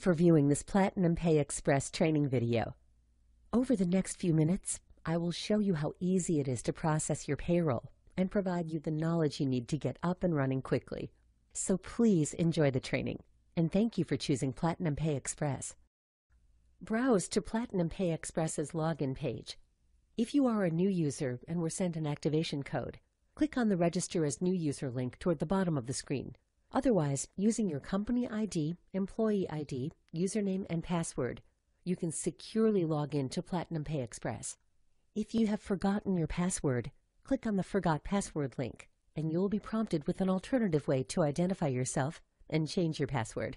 for viewing this Platinum Pay Express training video. Over the next few minutes, I will show you how easy it is to process your payroll and provide you the knowledge you need to get up and running quickly. So please enjoy the training, and thank you for choosing Platinum Pay Express. Browse to Platinum Pay Express's login page. If you are a new user and were sent an activation code, click on the Register as New User link toward the bottom of the screen. Otherwise, using your company ID, employee ID, username, and password, you can securely log in to Platinum Pay Express. If you have forgotten your password, click on the Forgot Password link, and you'll be prompted with an alternative way to identify yourself and change your password.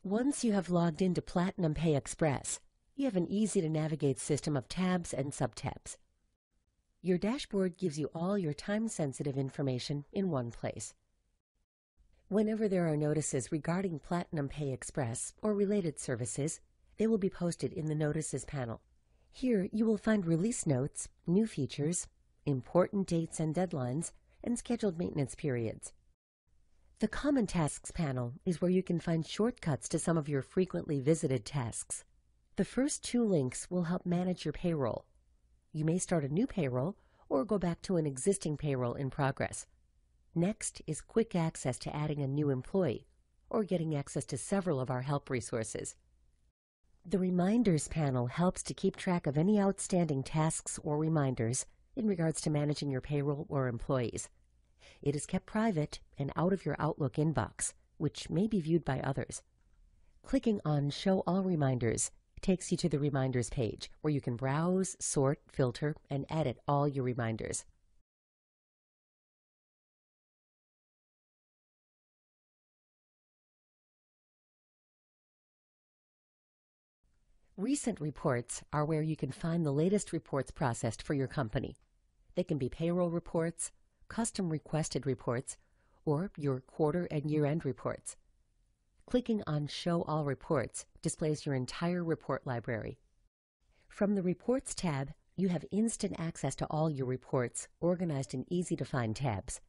Once you have logged into Platinum Pay Express, you have an easy-to-navigate system of tabs and subtabs. Your dashboard gives you all your time-sensitive information in one place. Whenever there are notices regarding Platinum Pay Express or related services, they will be posted in the Notices panel. Here you will find release notes, new features, important dates and deadlines, and scheduled maintenance periods. The Common Tasks panel is where you can find shortcuts to some of your frequently visited tasks. The first two links will help manage your payroll. You may start a new payroll or go back to an existing payroll in progress. Next is quick access to adding a new employee or getting access to several of our help resources. The Reminders panel helps to keep track of any outstanding tasks or reminders in regards to managing your payroll or employees. It is kept private and out of your Outlook inbox, which may be viewed by others. Clicking on Show All Reminders takes you to the Reminders page, where you can browse, sort, filter, and edit all your reminders. Recent reports are where you can find the latest reports processed for your company. They can be payroll reports, custom requested reports, or your quarter and year-end reports. Clicking on Show All Reports displays your entire report library. From the Reports tab, you have instant access to all your reports organized in easy-to-find tabs.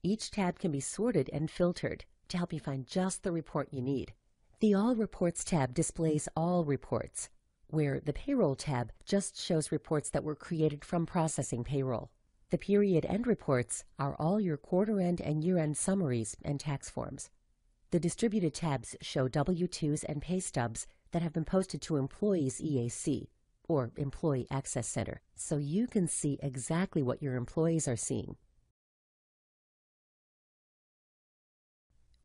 Each tab can be sorted and filtered to help you find just the report you need. The All Reports tab displays all reports, where the Payroll tab just shows reports that were created from processing payroll. The Period End reports are all your quarter-end and year-end summaries and tax forms. The Distributed tabs show W-2s and pay stubs that have been posted to Employees EAC, or Employee Access Center, so you can see exactly what your employees are seeing.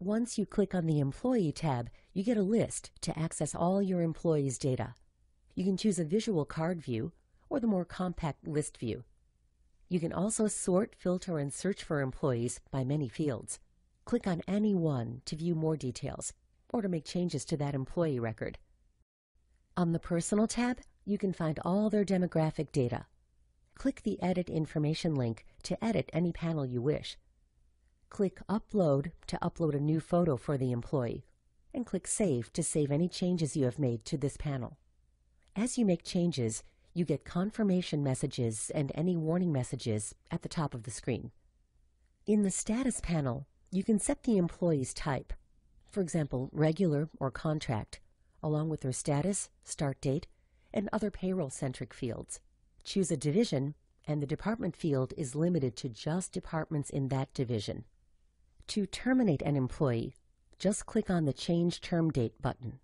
Once you click on the Employee tab, you get a list to access all your employees' data. You can choose a visual card view or the more compact list view. You can also sort, filter, and search for employees by many fields. Click on any one to view more details or to make changes to that employee record. On the Personal tab, you can find all their demographic data. Click the Edit Information link to edit any panel you wish. Click Upload to upload a new photo for the employee, and click Save to save any changes you have made to this panel. As you make changes, you get confirmation messages and any warning messages at the top of the screen. In the Status panel, you can set the employee's type, for example, regular or contract, along with their status, start date, and other payroll-centric fields. Choose a division, and the department field is limited to just departments in that division. To terminate an employee, just click on the Change Term Date button.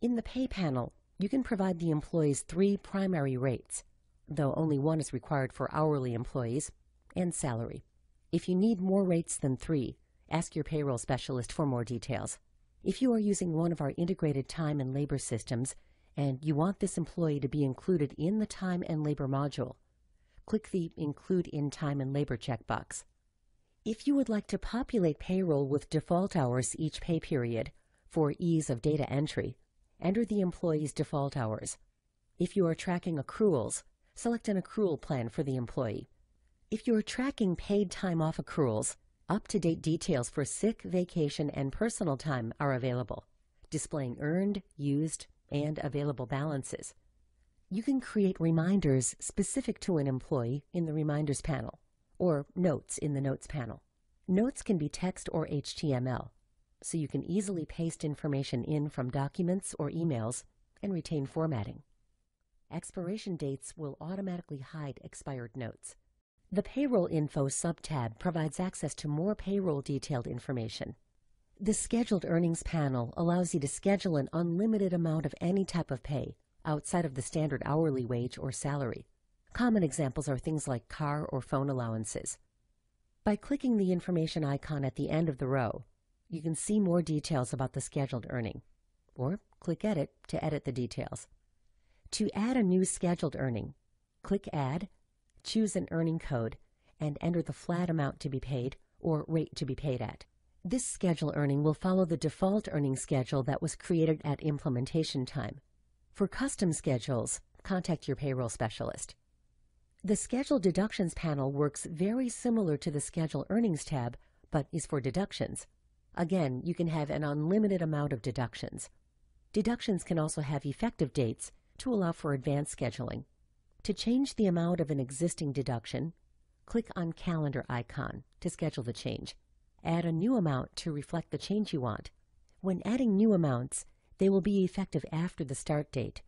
In the Pay panel, you can provide the employees 3 primary rates, though only one is required for hourly employees, and salary. If you need more rates than 3, ask your payroll specialist for more details. If you are using one of our integrated time and labor systems, and you want this employee to be included in the time and labor module, click the Include in Time and Labor checkbox. If you would like to populate payroll with default hours each pay period for ease of data entry, enter the employee's default hours. If you are tracking accruals, select an accrual plan for the employee. If you are tracking paid time off accruals, up-to-date details for sick, vacation, and personal time are available, displaying earned, used, and available balances. You can create reminders specific to an employee in the Reminders panel, or notes in the Notes panel. Notes can be text or HTML. so you can easily paste information in from documents or emails and retain formatting. Expiration dates will automatically hide expired notes. The Payroll Info subtab provides access to more payroll-detailed information. The Scheduled Earnings panel allows you to schedule an unlimited amount of any type of pay outside of the standard hourly wage or salary. Common examples are things like car or phone allowances. By clicking the information icon at the end of the row, you can see more details about the scheduled earning, or click Edit to edit the details. To add a new scheduled earning, click Add, choose an earning code, and enter the flat amount to be paid or rate to be paid at. This schedule earning will follow the default earning schedule that was created at implementation time. For custom schedules, contact your payroll specialist. The Schedule Deductions panel works very similar to the Schedule Earnings tab, but is for deductions. Again, you can have an unlimited amount of deductions. Deductions can also have effective dates to allow for advanced scheduling. To change the amount of an existing deduction, click on Calendar icon to schedule the change. Add a new amount to reflect the change you want. When adding new amounts, they will be effective after the start date.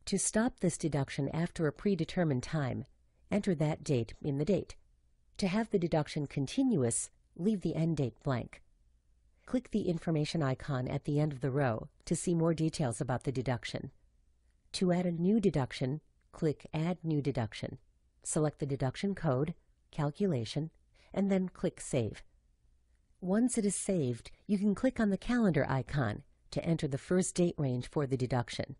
To stop this deduction after a predetermined time, enter that date in the date. To have the deduction continuous, leave the end date blank. Click the information icon at the end of the row to see more details about the deduction. To add a new deduction, click Add New Deduction. Select the deduction code, calculation, and then click Save. Once it is saved, you can click on the calendar icon to enter the first date range for the deduction.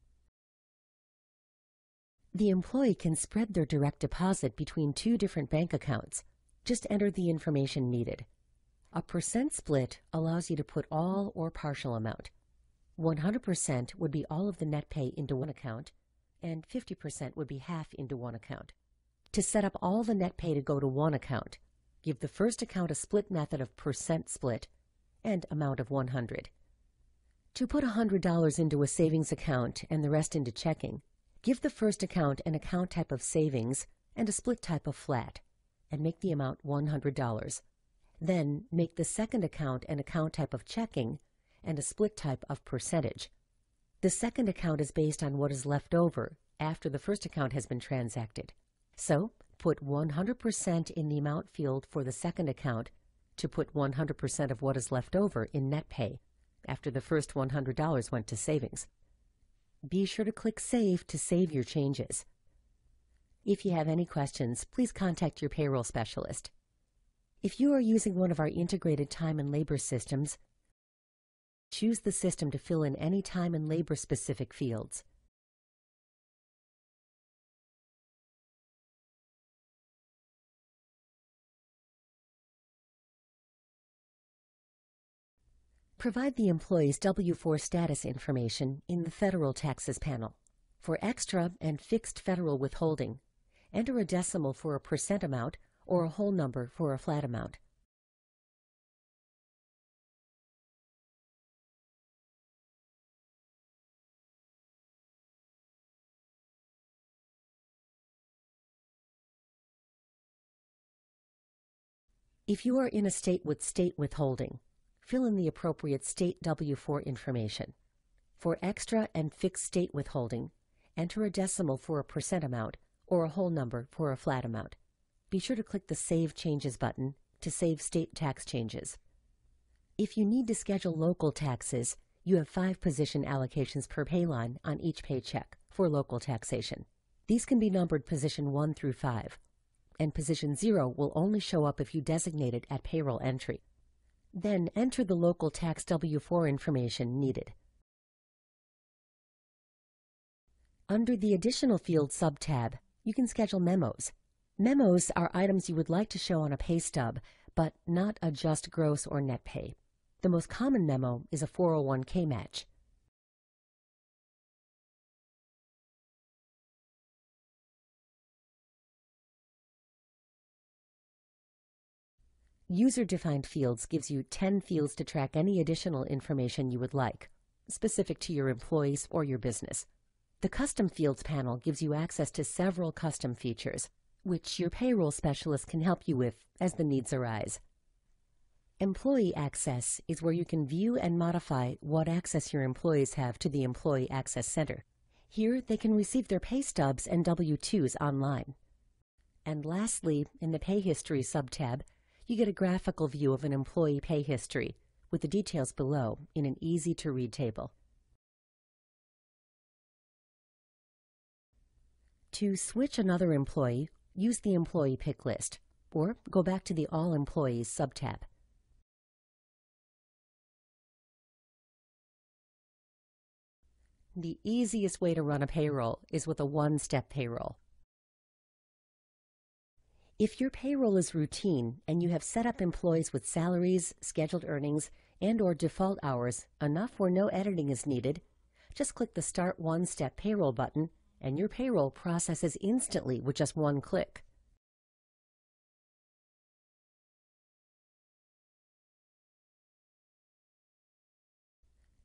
The employee can spread their direct deposit between two different bank accounts. Just enter the information needed. A percent split allows you to put all or partial amount. 100% would be all of the net pay into one account, and 50% would be half into one account. To set up all the net pay to go to one account, give the first account a split method of percent split and amount of 100. To put $100 into a savings account and the rest into checking, give the first account an account type of savings and a split type of flat, and make the amount $100. Then make the second account an account type of checking and a split type of percentage. The second account is based on what is left over after the first account has been transacted. So, put 100% in the amount field for the second account to put 100% of what is left over in net pay after the first $100 went to savings. Be sure to click Save to save your changes. If you have any questions, please contact your payroll specialist. If you are using one of our integrated time and labor systems, choose the system to fill in any time and labor-specific fields. Provide the employee's W-4 status information in the Federal Taxes panel. For extra and fixed federal withholding, enter a decimal for a percent amount or a whole number for a flat amount. If you are in a state with state withholding, fill in the appropriate state W-4 information. For extra and fixed state withholding, enter a decimal for a percent amount or a whole number for a flat amount. Be sure to click the Save Changes button to save state tax changes. If you need to schedule local taxes, you have 5 position allocations per pay line on each paycheck for local taxation. These can be numbered position 1 through 5. And position 0 will only show up if you designate it at payroll entry. Then enter the local tax W-4 information needed. Under the Additional Field sub-tab, you can schedule memos. Memos are items you would like to show on a pay stub, but not adjust gross or net pay. The most common memo is a 401k match. User-defined fields gives you 10 fields to track any additional information you would like, specific to your employees or your business. The Custom Fields panel gives you access to several custom features, which your payroll specialist can help you with as the needs arise. Employee Access is where you can view and modify what access your employees have to the Employee Access Center. Here, they can receive their pay stubs and W-2s online. And lastly, in the Pay History subtab, you get a graphical view of an employee pay history with the details below in an easy-to-read table. To switch another employee, use the Employee Pick List, or go back to the All Employees subtab. The easiest way to run a payroll is with a one-step payroll. If your payroll is routine and you have set up employees with salaries, scheduled earnings, and/or default hours enough where no editing is needed, just click the Start One-Step Payroll button and your payroll processes instantly with just one click.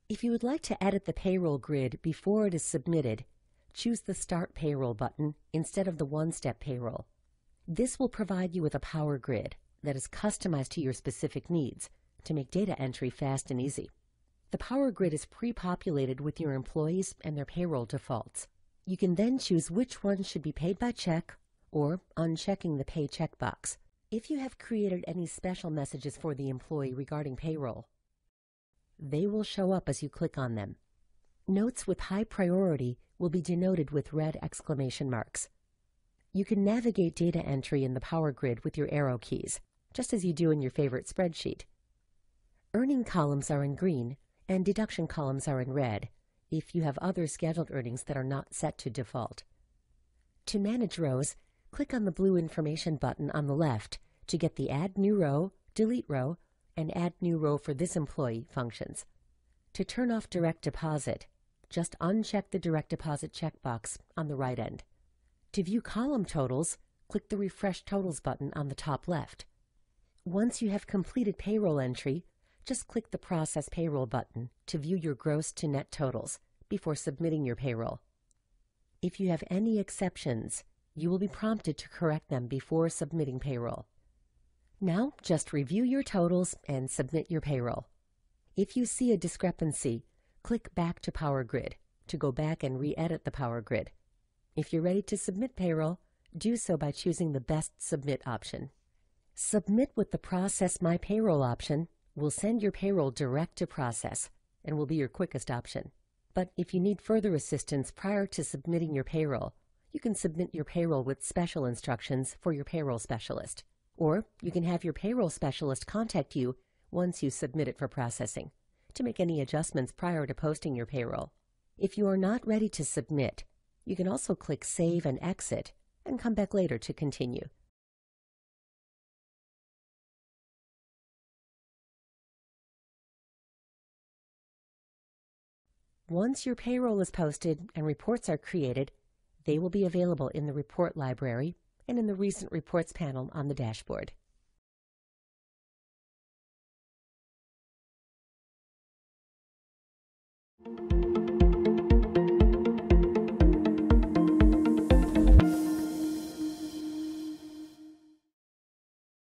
If you would like to edit the payroll grid before it is submitted, choose the Start Payroll button instead of the One-Step Payroll. This will provide you with a power grid that is customized to your specific needs to make data entry fast and easy. The power grid is pre-populated with your employees and their payroll defaults. You can then choose which ones should be paid by check or unchecking the Pay checkbox. If you have created any special messages for the employee regarding payroll, they will show up as you click on them. Notes with high priority will be denoted with red exclamation marks. You can navigate data entry in the Power Grid with your arrow keys, just as you do in your favorite spreadsheet. Earning columns are in green and deduction columns are in red if you have other scheduled earnings that are not set to default. To manage rows, click on the blue information button on the left to get the Add New Row, Delete Row, and Add New Row for this employee functions. To turn off direct deposit, just uncheck the direct deposit checkbox on the right end. To view column totals, click the Refresh Totals button on the top left. Once you have completed payroll entry, just click the Process Payroll button to view your gross to net totals before submitting your payroll. If you have any exceptions, you will be prompted to correct them before submitting payroll. Now, just review your totals and submit your payroll. If you see a discrepancy, click Back to Power Grid to go back and re-edit the Power Grid. If you're ready to submit payroll, do so by choosing the Best Submit option. Submit with the Process My Payroll option will send your payroll direct to process and will be your quickest option. But if you need further assistance prior to submitting your payroll, you can submit your payroll with special instructions for your payroll specialist. Or you can have your payroll specialist contact you once you submit it for processing to make any adjustments prior to posting your payroll. If you are not ready to submit, you can also click Save and Exit and come back later to continue. Once your payroll is posted and reports are created, they will be available in the Report Library and in the Recent Reports panel on the dashboard.